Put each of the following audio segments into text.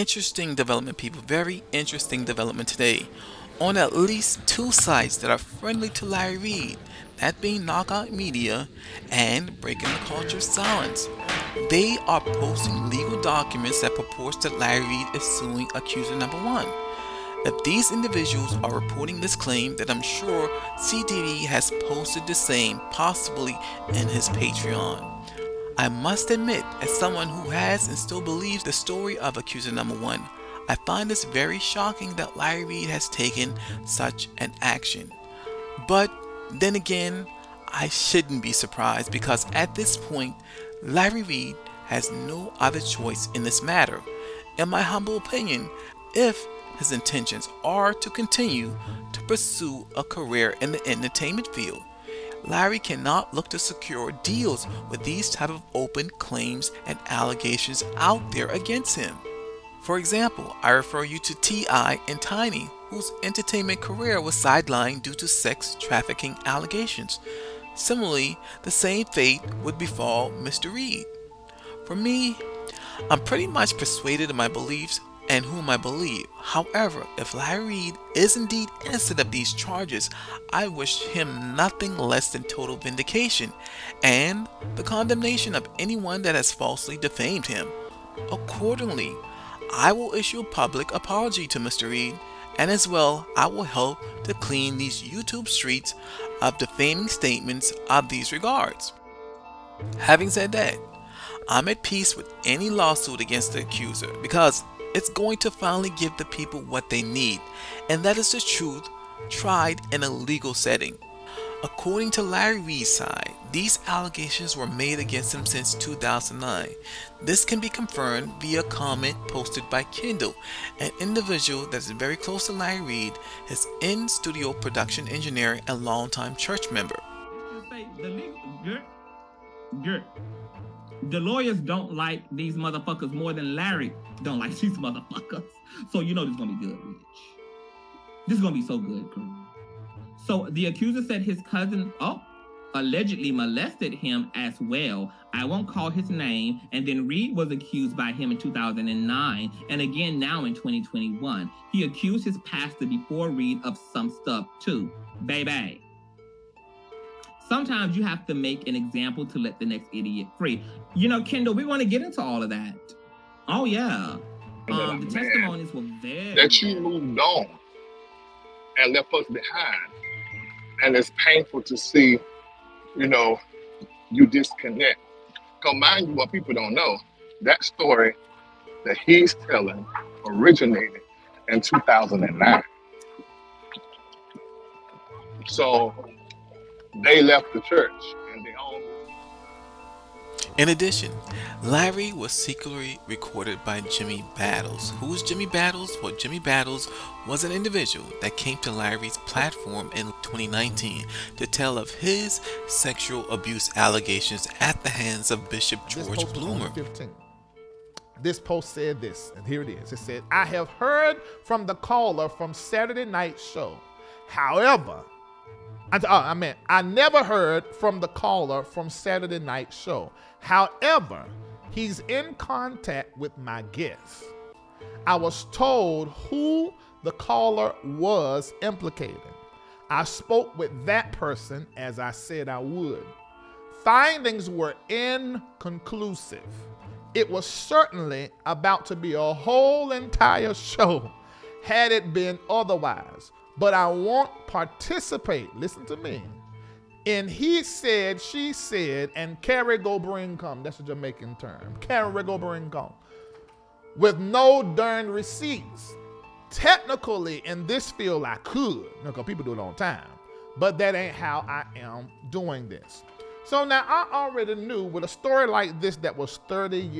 interesting development, people. Very interesting development today on at least two sites that are friendly to Larry Reid, that being Knockout Media and Breaking the Culture Silence. They are posting legal documents that purports that Larry Reid is suing accuser number one. If these individuals are reporting this claim, then I'm sure CTV has posted the same, possibly in his Patreon. I must admit, as someone who has and still believes the story of accuser number one, I find this very shocking that Larry Reid has taken such an action. But then again, I shouldn't be surprised because at this point, Larry Reid has no other choice in this matter. In my humble opinion, if his intentions are to continue to pursue a career in the entertainment field, Larry cannot look to secure deals with these type of open claims and allegations out there against him. For example, I refer you to T.I. and Tiny, whose entertainment career was sidelined due to sex trafficking allegations. Similarly, the same fate would befall Mr. Reid. For me, I'm pretty much persuaded in my beliefs and whom I believe. However, if Larry Reid is indeed innocent of these charges, I wish him nothing less than total vindication and the condemnation of anyone that has falsely defamed him. Accordingly, I will issue a public apology to Mr. Reid, and as well, I will help to clean these YouTube streets of defaming statements of these regards. Having said that, I'm at peace with any lawsuit against the accuser because it's going to finally give the people what they need, and that is the truth tried in a legal setting. According to Larry Reid's side, these allegations were made against him since 2009. This can be confirmed via a comment posted by Kendall, an individual that is very close to Larry Reid, his in-studio production engineer and longtime church member. The lawyers don't like these motherfuckers more than Larry don't like these motherfuckers. So you know this is gonna be good, Rich. This is gonna be so good, crew. So the accuser said his cousin, allegedly molested him as well. I won't call his name. And then Reid was accused by him in 2009 and again now in 2021. He accused his pastor before Reid of some stuff too. Baby. Sometimes you have to make an example to let the next idiot free. You know, Kendall, we want to get into all of that. Oh, yeah. The testimonies were very... That you moved on and left us behind. And it's painful to see, you know, you disconnect. Because mind you, what people don't know, that story that he's telling originated in 2009. So they left the church and they owned it. In addition, Larry was secretly recorded by Jimmy Battles. Who is Jimmy Battles? Well, Jimmy Battles was an individual that came to Larry's platform in 2019 to tell of his sexual abuse allegations at the hands of Bishop George Bloomer. This post said this, and here it is. It said, I have heard from the caller from Saturday night show. However, I never heard from the caller from Saturday night show. However, he's in contact with my guest. I was told who the caller was implicated. I spoke with that person as I said I would. Findings were inconclusive. It was certainly about to be a whole entire show had it been otherwise. But I won't participate, listen to me, in he said, she said, and carry go bring come. That's a Jamaican term. Carry go bring come. With no darn receipts. Technically, in this field, I could, because people do it all the time. But that ain't how I am doing this. So now I already knew with a story like this that was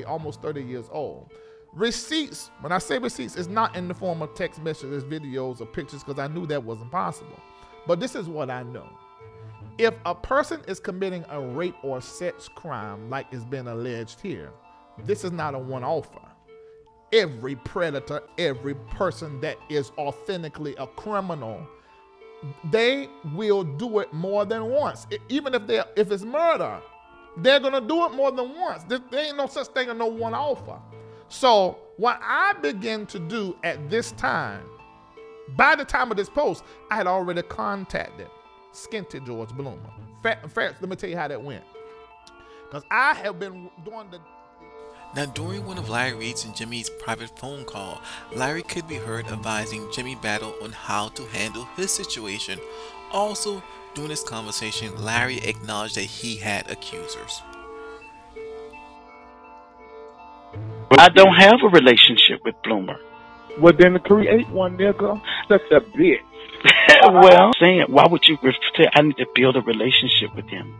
almost 30 years old, receipts, when I say receipts, it's not in the form of text messages, videos, or pictures, because I knew that wasn't possible. But this is what I know. If a person is committing a rape or sex crime like it's been alleged here, this is not a one-offer. Every predator, every person that is authentically a criminal, they will do it more than once. Even if it's murder, they're gonna do it more than once. There ain't no such thing as no one-offer. So what I began to do at this time, by the time of this post, I had already contacted Skinty George Bloomer. Let me tell you how that went. Because I have been doing the... Now, during one of Larry Reid's and Jimmy's private phone call, Larry could be heard advising Jimmy Battle on how to handle his situation. Also, during this conversation, Larry acknowledged that he had accusers. I don't have a relationship with Bloomer. Well, then create one, nigga. Such a bitch. Well, saying, why would you say I need to build a relationship with him?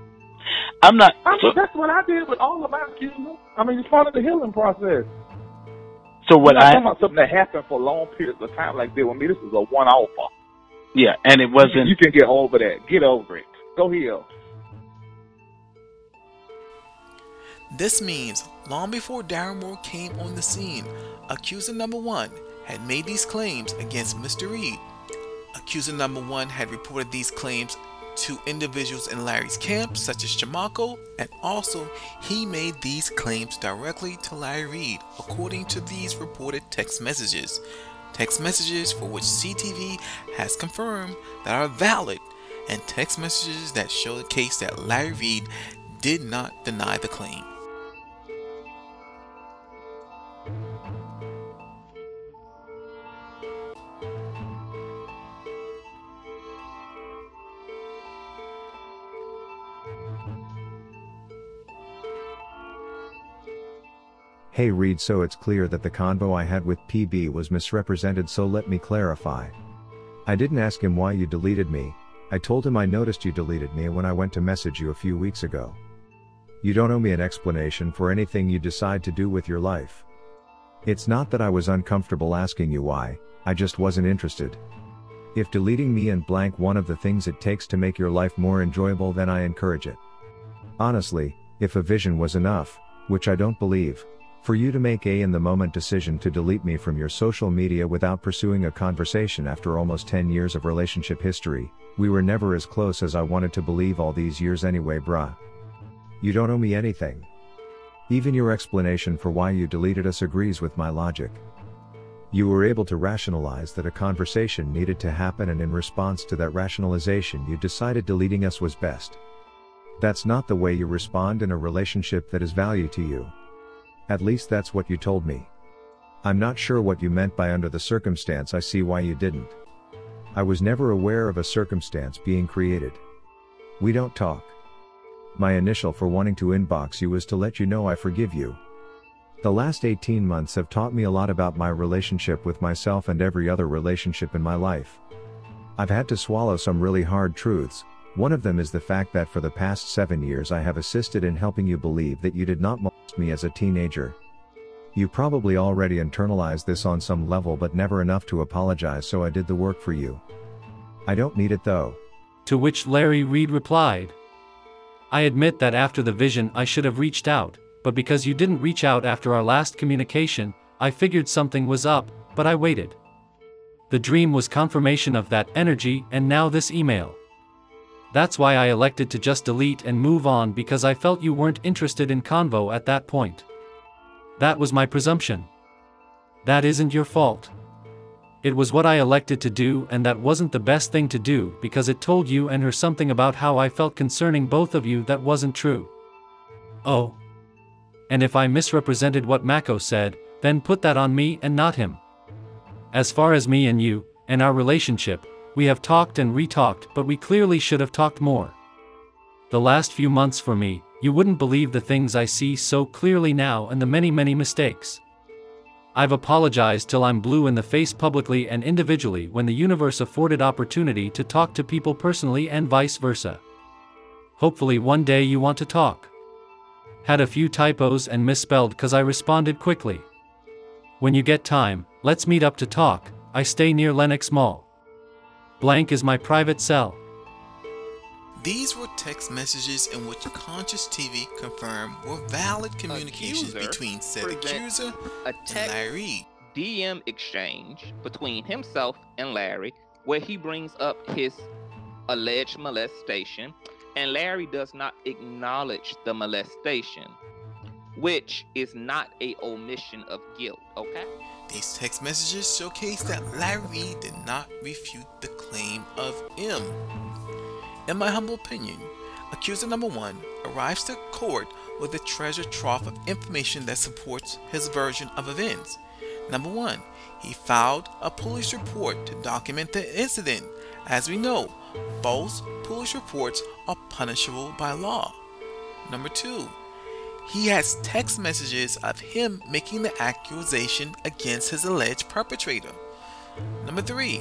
I'm not. That's what I did with all of my accusers. I mean, it's part of the healing process. So what I'm talking about something that happened for long periods of time like this. With me, this is a one-off. Yeah, and it wasn't. You can get over that. Get over it. Go heal. This means long before Darren Moore came on the scene, accuser number 1 had made these claims against Mr. Reid. Accuser number 1 had reported these claims to individuals in Larry's camp, such as Chamaco, and also he made these claims directly to Larry Reid, according to these reported text messages. Text messages for which CTV has confirmed that are valid, and text messages that show the case that Larry Reid did not deny the claim. Hey Reid, so it's clear that the convo I had with PB was misrepresented, so let me clarify. I didn't ask him why you deleted me. I told him I noticed you deleted me when I went to message you a few weeks ago. You don't owe me an explanation for anything you decide to do with your life. It's not that I was uncomfortable asking you why, I just wasn't interested. If deleting me and blank one of the things it takes to make your life more enjoyable, then I encourage it. Honestly, if a vision was enough, which I don't believe, for you to make a in-the-moment decision to delete me from your social media without pursuing a conversation after almost 10 years of relationship history, we were never as close as I wanted to believe all these years anyway, bruh. You don't owe me anything. Even your explanation for why you deleted us agrees with my logic. You were able to rationalize that a conversation needed to happen, and in response to that rationalization you decided deleting us was best. That's not the way you respond in a relationship that is value to you. At least that's what you told me. I'm not sure what you meant by under the circumstance. I see why you didn't. I was never aware of a circumstance being created. We don't talk. My initial for wanting to inbox you was to let you know I forgive you. The last 18 months have taught me a lot about my relationship with myself and every other relationship in my life. I've had to swallow some really hard truths. One of them is the fact that for the past 7 years I have assisted in helping you believe that you did not molest me as a teenager. You probably already internalized this on some level, but never enough to apologize, so I did the work for you. I don't need it though. To which Larry Reid replied, I admit that after the vision I should have reached out, but because you didn't reach out after our last communication, I figured something was up, but I waited. The dream was confirmation of that energy, and now this email. That's why I elected to just delete and move on, because I felt you weren't interested in convo at that point. That was my presumption. That isn't your fault. It was what I elected to do, and that wasn't the best thing to do, because it told you and her something about how I felt concerning both of you that wasn't true. Oh. And if I misrepresented what Mako said, then put that on me and not him. As far as me and you, and our relationship, we have talked and re-talked, but we clearly should have talked more. The last few months for me, you wouldn't believe the things I see so clearly now, and the many mistakes. I've apologized till I'm blue in the face publicly and individually when the universe afforded opportunity to talk to people personally, and vice versa. Hopefully one day you want to talk. Had a few typos and misspelled cause I responded quickly. When you get time, let's meet up to talk. I stay near Lenox Mall. Blank is my private cell. These were text messages in which Conscious TV confirmed were valid communications between said accuser and Larry Reid. DM exchange between himself and Larry, where he brings up his alleged molestation, and Larry does not acknowledge the molestation. which is not a omission of guilt, okay? These text messages showcase that Larry Reid did not refute the claim of M. In my humble opinion, accuser number 1 arrives to court with a treasure trove of information that supports his version of events. Number 1, he filed a police report to document the incident. As we know, false police reports are punishable by law. Number 2, he has text messages of him making the accusation against his alleged perpetrator. Number 3,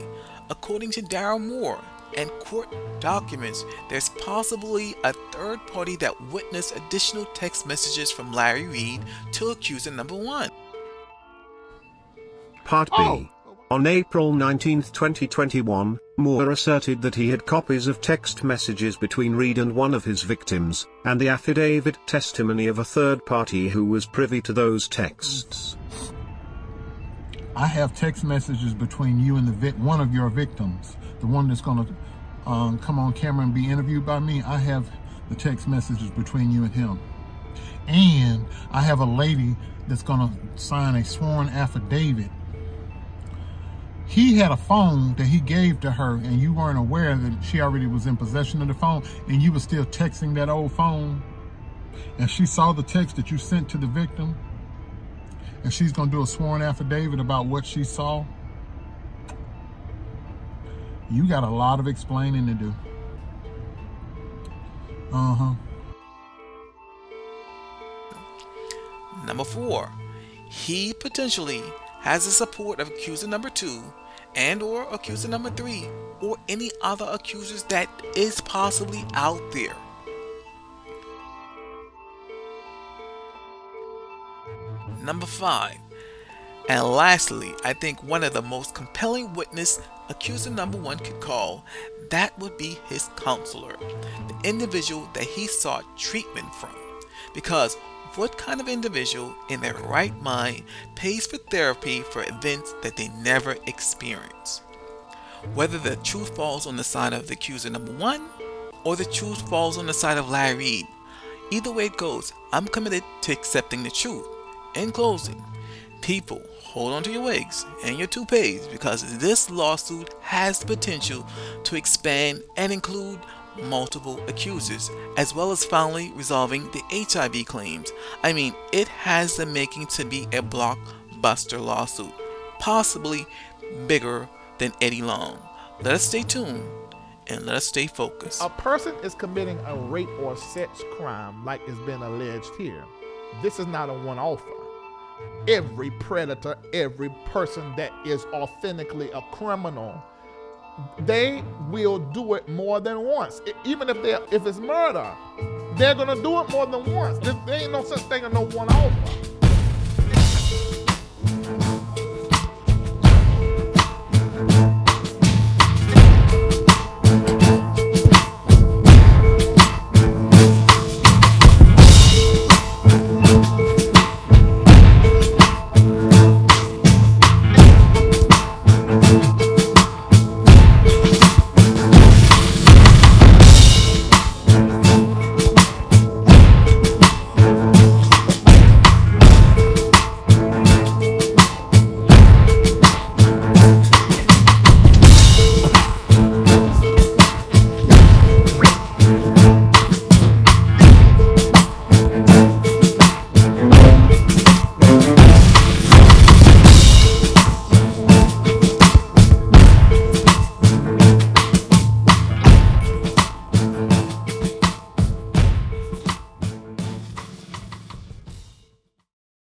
according to Daryl Moore and court documents, there's possibly a third party that witnessed additional text messages from Larry Reid to accuser number 1. Part B. On April 19, 2021, Moore asserted that he had copies of text messages between Reid and one of his victims, and the affidavit testimony of a third party who was privy to those texts. I have text messages between you and one of your victims, the one that's going to come on camera and be interviewed by me. I have the text messages between you and him. And I have a lady that's going to sign a sworn affidavit. He had a phone that he gave to her, and you weren't aware that she already was in possession of the phone, and you were still texting that old phone. And she saw the text that you sent to the victim, and she's going to do a sworn affidavit about what she saw. You got a lot of explaining to do. Number 4, he potentially has the support of accuser number 2 and or accuser number 3 or any other accusers that is possibly out there. Number 5, and lastly, I think one of the most compelling witness accuser number 1 could call, that would be his counselor, the individual that he sought treatment from. Because what kind of individual in their right mind pays for therapy for events that they never experience? Whether the truth falls on the side of the accuser number 1 or the truth falls on the side of Larry Reid, either way it goes, I'm committed to accepting the truth. In closing, people, hold on to your wigs and your toupees, because this lawsuit has the potential to expand and include multiple accusers, as well as finally resolving the HIV claims. I mean, it has the making to be a blockbuster lawsuit, possibly bigger than Eddie Long. Let us stay tuned and let us stay focused. A person is committing a rape or sex crime like it's been alleged here. This is not a one-offer. Every predator, every person that is authentically a criminal, they will do it more than once. Even if it's murder, they're gonna do it more than once. There ain't no such thing as no one-offer.